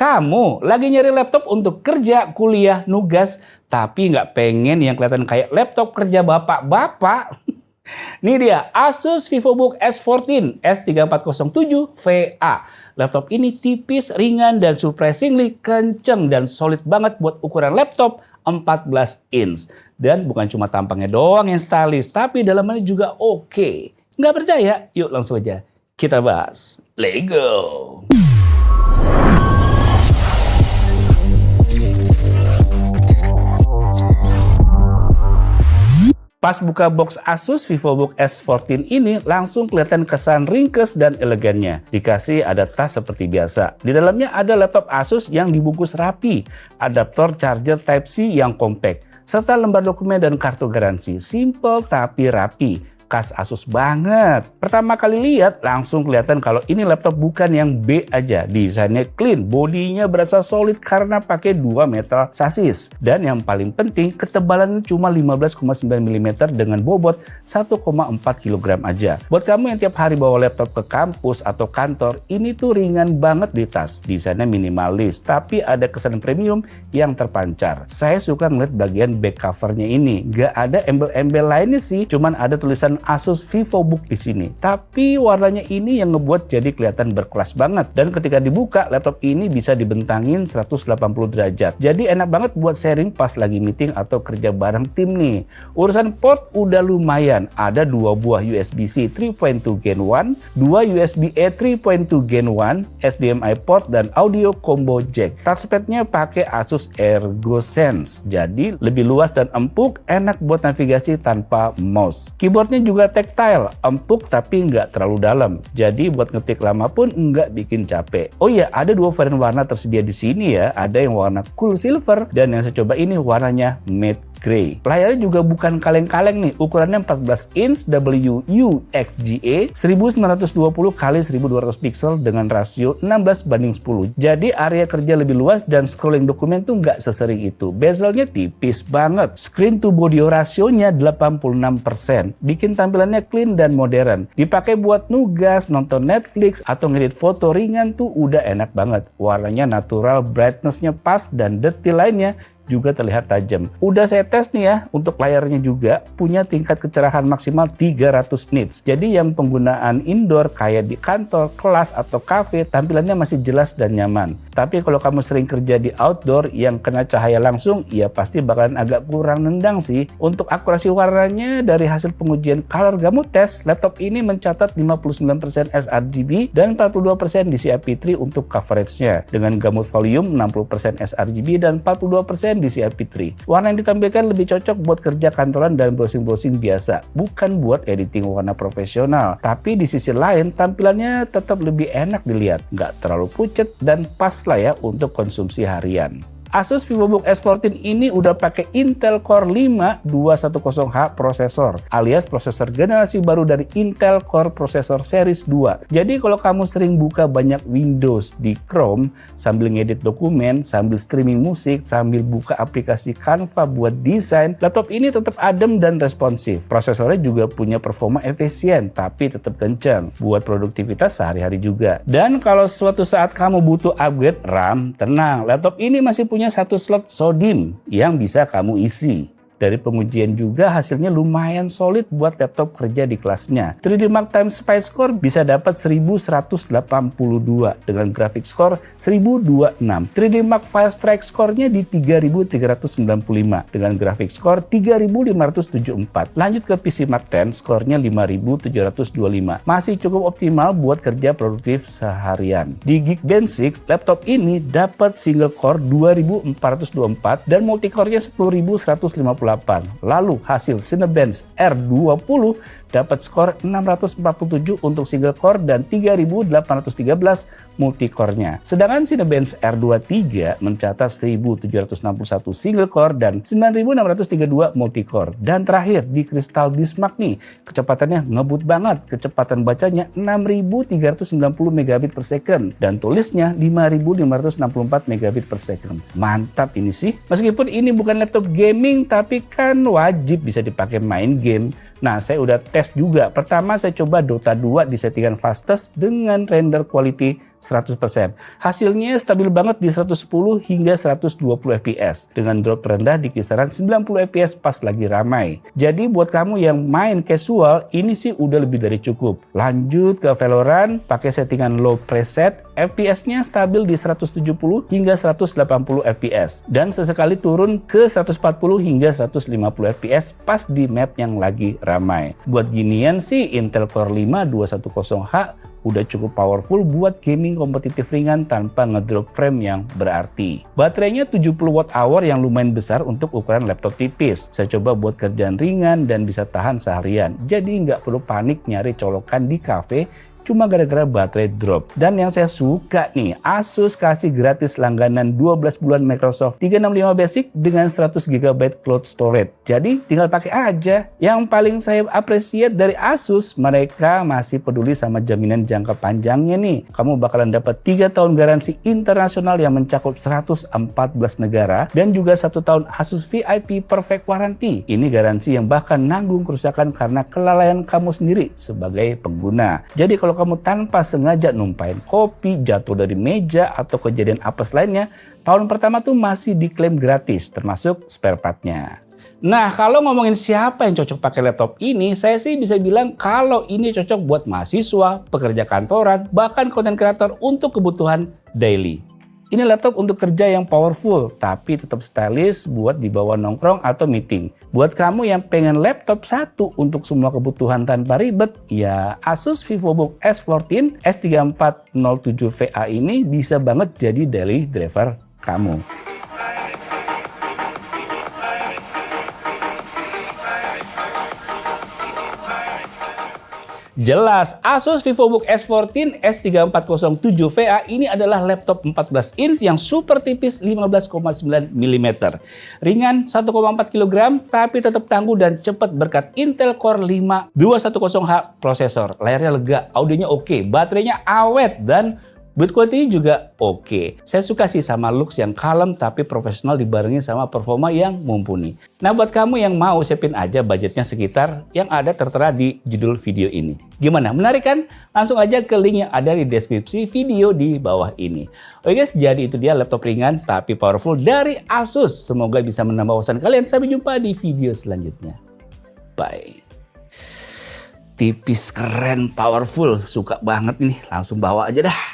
Kamu lagi nyari laptop untuk kerja, kuliah, nugas, tapi nggak pengen yang kelihatan kayak laptop kerja bapak-bapak? Nih dia, Asus VivoBook S14 S3407VA. Laptop ini tipis, ringan, dan surprisingly kenceng dan solid banget buat ukuran laptop 14 inch. Dan bukan cuma tampangnya doang yang stylish, tapi dalamannya juga oke. Nggak percaya? Yuk langsung aja kita bahas. Let's go! Pas buka box Asus VivoBook S14 ini langsung kelihatan kesan ringkes dan elegannya. Dikasih ada tas seperti biasa. Di dalamnya ada laptop Asus yang dibungkus rapi, adaptor charger Type-C yang compact, serta lembar dokumen dan kartu garansi. Simple tapi rapi. Khas Asus banget. Pertama kali lihat langsung kelihatan kalau ini laptop bukan yang B aja. Desainnya clean, bodinya berasa solid karena pakai 2 metal chassis. Dan yang paling penting ketebalannya cuma 15,9 mm dengan bobot 1,4 kg aja. Buat kamu yang tiap hari bawa laptop ke kampus atau kantor, ini tuh ringan banget di tas. Desainnya minimalis, tapi ada kesan premium yang terpancar. Saya suka ngeliat bagian back covernya ini. Gak ada embel-embel lainnya sih, cuman ada tulisan Asus VivoBook di sini. Tapi warnanya ini yang ngebuat jadi kelihatan berkelas banget. Dan ketika dibuka, laptop ini bisa dibentangin 180 derajat. Jadi enak banget buat sharing pas lagi meeting atau kerja bareng tim nih. Urusan port udah lumayan. Ada 2 buah USB-C 3.2 Gen 1, 2 USB-A 3.2 Gen 1, HDMI port, dan audio combo jack. Touchpadnya pakai Asus ErgoSense. Jadi lebih luas dan empuk, enak buat navigasi tanpa mouse. Keyboardnya juga tactile, empuk tapi nggak terlalu dalam. Jadi buat ngetik lama pun nggak bikin capek. Oh iya, ada 2 varian warna tersedia di sini ya. Ada yang warna cool silver dan yang saya coba ini warnanya matte gray. Layarnya juga bukan kaleng-kaleng nih. Ukurannya 14 inch WUXGA 1920 x 1200 pixel dengan rasio 16:10. Jadi area kerja lebih luas dan scrolling dokumen tuh nggak sesering itu. Bezelnya tipis banget. Screen to body rasionya 86%. Bikin tampilannya clean dan modern. Dipakai buat nugas, nonton Netflix, atau ngedit foto ringan tuh udah enak banget. Warnanya natural, brightness-nya pas, dan detail lainnya juga terlihat tajam. Udah saya tes nih ya, untuk layarnya juga punya tingkat kecerahan maksimal 300 nits. Jadi yang penggunaan indoor kayak di kantor, kelas, atau cafe, tampilannya masih jelas dan nyaman. Tapi kalau kamu sering kerja di outdoor yang kena cahaya langsung, ya pasti bakalan agak kurang nendang sih. Untuk akurasi warnanya, dari hasil pengujian Color Gamut Test, laptop ini mencatat 59% sRGB dan 42% DCI-P3 untuk coveragenya. Dengan gamut volume 60% sRGB dan 42% DCI-P3. Warna yang ditampilkan lebih cocok buat kerja kantoran dan browsing-browsing biasa, bukan buat editing warna profesional. Tapi di sisi lain, tampilannya tetap lebih enak dilihat, nggak terlalu pucet dan pas lah ya untuk konsumsi harian. Asus VivoBook S14 ini udah pakai Intel Core 5 210H prosesor, alias prosesor generasi baru dari Intel Core Processor Series 2. Jadi kalau kamu sering buka banyak Windows di Chrome, sambil ngedit dokumen, sambil streaming musik, sambil buka aplikasi Canva buat desain, laptop ini tetap adem dan responsif. Prosesornya juga punya performa efisien, tapi tetap kencang buat produktivitas sehari-hari juga. Dan kalau suatu saat kamu butuh upgrade RAM, tenang, laptop ini masih punya 1 slot SODIMM yang bisa kamu isi. Dari pengujian juga hasilnya lumayan solid buat laptop kerja di kelasnya. 3D Mark Time Spy Score bisa dapat 1182 dengan graphic score 1026. 3D Mark File Strike Score-nya di 3395 dengan graphic score 3574. Lanjut ke PC Mark 10, skornya 5725. Masih cukup optimal buat kerja produktif seharian. Di Geekbench 6, laptop ini dapat single core 2424 dan multicore-nya 10158. Lalu hasil Cinebench R20 dapat skor 647 untuk single core dan 3813 multicore-nya. Sedangkan Cinebench R23 mencatat 1761 single core dan 9632 multicore. Dan terakhir di Crystal Bismarck nih, kecepatannya ngebut banget. Kecepatan bacanya 6390 megabit per second dan tulisnya 5564 megabit per second. Mantap ini sih. Meskipun ini bukan laptop gaming, tapi kan wajib bisa dipakai main game. Nah, saya udah tes juga. Pertama saya coba Dota 2 di settingan fastest dengan render quality 100%. Hasilnya stabil banget di 110 hingga 120 fps dengan drop terendah di kisaran 90 fps pas lagi ramai. Jadi buat kamu yang main casual, ini sih udah lebih dari cukup. Lanjut ke Valorant, pakai settingan low preset, FPS-nya stabil di 170 hingga 180 fps dan sesekali turun ke 140 hingga 150 fps pas di map yang lagi ramai. Buat ginian sih Intel Core 5 210H udah cukup powerful buat gaming kompetitif ringan tanpa ngedrop frame yang berarti. Baterainya 70 Wh yang lumayan besar untuk ukuran laptop tipis. Saya coba buat kerjaan ringan dan bisa tahan seharian. Jadi nggak perlu panik nyari colokan di cafe cuma gara-gara baterai drop. Dan yang saya suka nih, Asus kasih gratis langganan 12 bulan Microsoft 365 Basic dengan 100 GB cloud storage. Jadi tinggal pakai aja. Yang paling saya appreciate dari Asus, mereka masih peduli sama jaminan jangka panjangnya nih. Kamu bakalan dapat 3 tahun garansi internasional yang mencakup 114 negara dan juga 1 tahun Asus VIP Perfect Warranty. Ini garansi yang bahkan nanggung kerusakan karena kelalaian kamu sendiri sebagai pengguna. Jadi kalau kamu tanpa sengaja numpain kopi, jatuh dari meja, atau kejadian apes lainnya, tahun pertama tuh masih diklaim gratis, termasuk spare part-nya. Nah, kalau ngomongin siapa yang cocok pakai laptop ini, saya sih bisa bilang kalau ini cocok buat mahasiswa, pekerja kantoran, bahkan content creator untuk kebutuhan daily. Ini laptop untuk kerja yang powerful, tapi tetap stylish buat dibawa nongkrong atau meeting. Buat kamu yang pengen laptop satu untuk semua kebutuhan tanpa ribet, ya Asus VivoBook S14 S3407VA ini bisa banget jadi daily driver kamu. Jelas, Asus VivoBook S14 S3407VA ini adalah laptop 14 inch yang super tipis 15,9 mm. Ringan 1,4 kg, tapi tetap tangguh dan cepat berkat Intel Core 5 210H prosesor. Layarnya lega, audionya oke, baterainya awet, dan build quality juga oke. Saya suka sih sama looks yang kalem tapi profesional dibarengi sama performa yang mumpuni. Nah, buat kamu yang mau, siapin aja budgetnya sekitar yang ada tertera di judul video ini. Gimana? Menarik kan? Langsung aja ke link yang ada di deskripsi video di bawah ini. Oke guys, jadi itu dia laptop ringan tapi powerful dari Asus. Semoga bisa menambah wawasan kalian. Sampai jumpa di video selanjutnya. Bye. Tipis, keren, powerful. Suka banget nih. Langsung bawa aja dah.